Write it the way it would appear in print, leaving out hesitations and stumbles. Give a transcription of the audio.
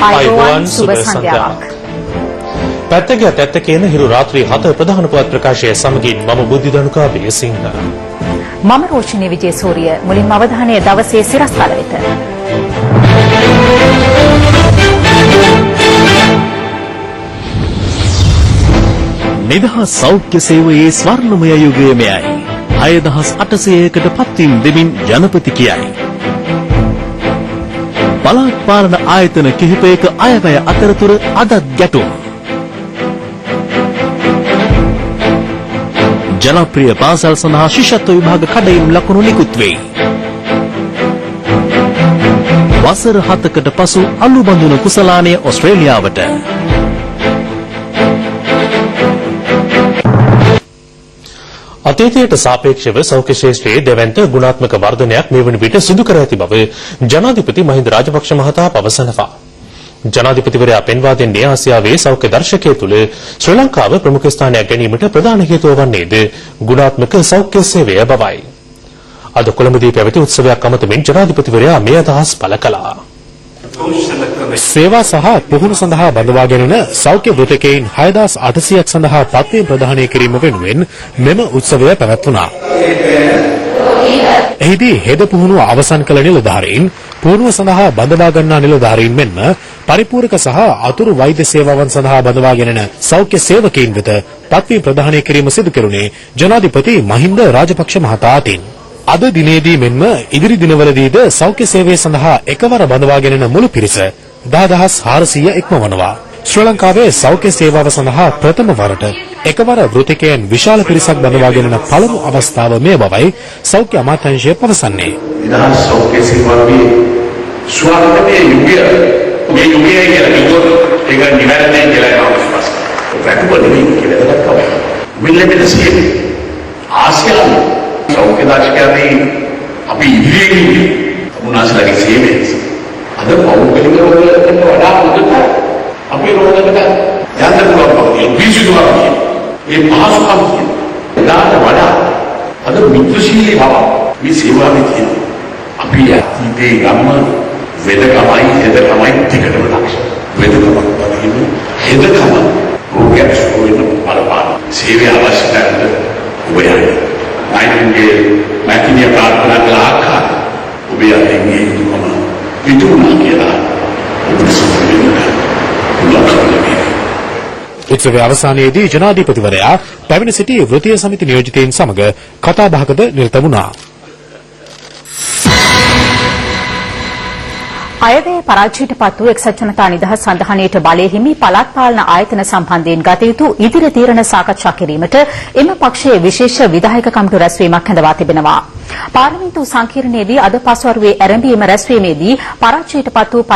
අයිබෝවන් සුබ සන්ධ්‍යාවක්. පැත්තක කියන හිරු රාත්‍රී 7 ප්‍රධාන පුවත් ප්‍රකාශය සමගින් මම බුද්ධිදනුකා බේසිංහ. මම රෝෂිනී විජේසූරිය. මුලින්ම අවධානය දවසේ සිරස්තල වෙත. නිදහස් සෞඛ්‍ය සේවයේ ස්වර්ණමය යුගය මෙයයි. 6800කට පත්වීම් දෙමින් ජනපති කියයි. පළාත් පාලන ආයතන කිහිපයක අයවැය අතරතුර අදත් ගැටුම්. ජනප්‍රිය පාසල් සඳහා ශිෂ්‍යත්ව විභාග කඩයිම් ලකුණු නිකුත් වෙයි. වසර 7කට පසු අලුබඳුන කුසලානය ඔස්ට්‍රේලියාවට. අතීතයට සාපේක්ෂව සෞඛ්‍ය ශාස්ත්‍රයේ දෙවන්ත ගුණාත්මක වර්ධනයක් මේ වන විට සිදු කර ඇති බව ජනාධිපති මහින්ද රාජපක්ෂ මහතා පවසනවා. ජනාධිපතිවරයා පෙන්වා දෙන්නේ ආසියාවේ සෞඛ්‍ය දර්ශකය තුළ ශ්‍රී ලංකාව ප්‍රමුඛ ස්ථානයක් ගැනීමට ප්‍රධාන හේතුව වන්නේද ගුණාත්මක සෞඛ්‍ය සේවය බවයි. අද කොළඹදී පැවති උත්සවයක් අමතමින් ජනාධිපතිවරයා මේ අදහස් පළ කළා. සේවා සහ පුහුණු සඳහා බඳවා ගැනෙන සෞඛ්‍ය වෘතකයන් 6800ක් සඳහා පත්වීම් ප්‍රදානය කිරීම වෙනුවෙන් මෙම උත්සවය පැවැත්වුණා. එහිදී හෙද පුහුණුව අවසන් කළ නිලධාරීන්, පුහුණුව සඳහා බඳවා ගන්නා නිලධාරීන් මෙන්ම පරිපූර්ණක සහ අතුරු වෛද්‍ය සේවාවන් සඳහා බඳවා ගැනෙන සෞඛ්‍ය සේවකයන් වෙත පත්වීම් ප්‍රදානය කිරීම සිදු කෙරුණේ ජනාධිපති මහින්ද රාජපක්ෂ මහතා අතින්. අද දිනේදී මෙන්ම ඉදිරි දිනවලදීද සෞඛ්‍ය සේවය සඳහා එකවර බඳවා ගැනෙන මුළු පිරිස 10400 ඉක්මවනවා. ශ්‍රී ලංකාවේ සෞඛ්‍ය සේවාව සඳහා ප්‍රථම වරට එකවර වෘතිකයන් විශාල පිරිසක් බඳවා ගැනෙන පළමු අවස්ථාව මේ බවයි සෞඛ්‍ය අමාත්‍යාංශය පවසන්නේ. නිදහස් සෞඛ්‍ය සේවාවේ ස්වර්ණමය යුගය මේ යුගය කියලා කිව්වොත් ඒක නිවැරදි කියලා නම විශ්වාස කරනවා. වැටුපෙන්නේ කියලා තමයි. මිල්ලෙමෙන්සිය ආසියාවේ සෞඛ්‍ය දායකයන්ගේ අපි ඉදිරියේ උනාසලගේ සේවය අද පෞද්ගලික රෝගවලට වඩා උදේට අපේ රෝගවලට යන්න පුළුවන් පිළිසිදුවක් මේ පහසුකම් දාට වඩා අද මිත්‍රශීලී බව මේ සේවාවේ තියෙන අපි යටි ගම්ම වෙදකමයි හෙදකමයි ටිකටම ලක්ෂ වෙදකමක් වගේම හෙදකම රෝගයක් සුවයෙන් බලපාන සේවය අවශ්‍ය කරන ඔබයයි අයින්ගේ මැතිනිය ප්‍රාර්ථනා කළ ආකාරය ඔබේ අතින්ගේ දුකම පිටුනා කියලා උත්සවයේ අවසානයේදී ජනාධිපතිවරයා පැමිණ සිටි වෘත්තීය සමිති නියෝජිතයින් සමග කතා බහකද නිරත වුණා. අයවැය පරාජයට පත් වූ එක්සත් ජනතා නිදහස් සන්ධානයට බලය හිමි පළාත් පාලන ආයතන සම්බන්ධයෙන් ගත යුතු ඉදිරි තීරණ සාකච්ඡා කිරීමට එම පක්ෂයේ විශේෂ විධායක කමිටු රැස්වීමක් හැඳවා තිබෙනවා. පාර්ලිමේන්තු සංකීර්ණයේදී අද පස්වරුවේ ආරම්භයේම රැස්වීමේදී පරාජයට පත් වූ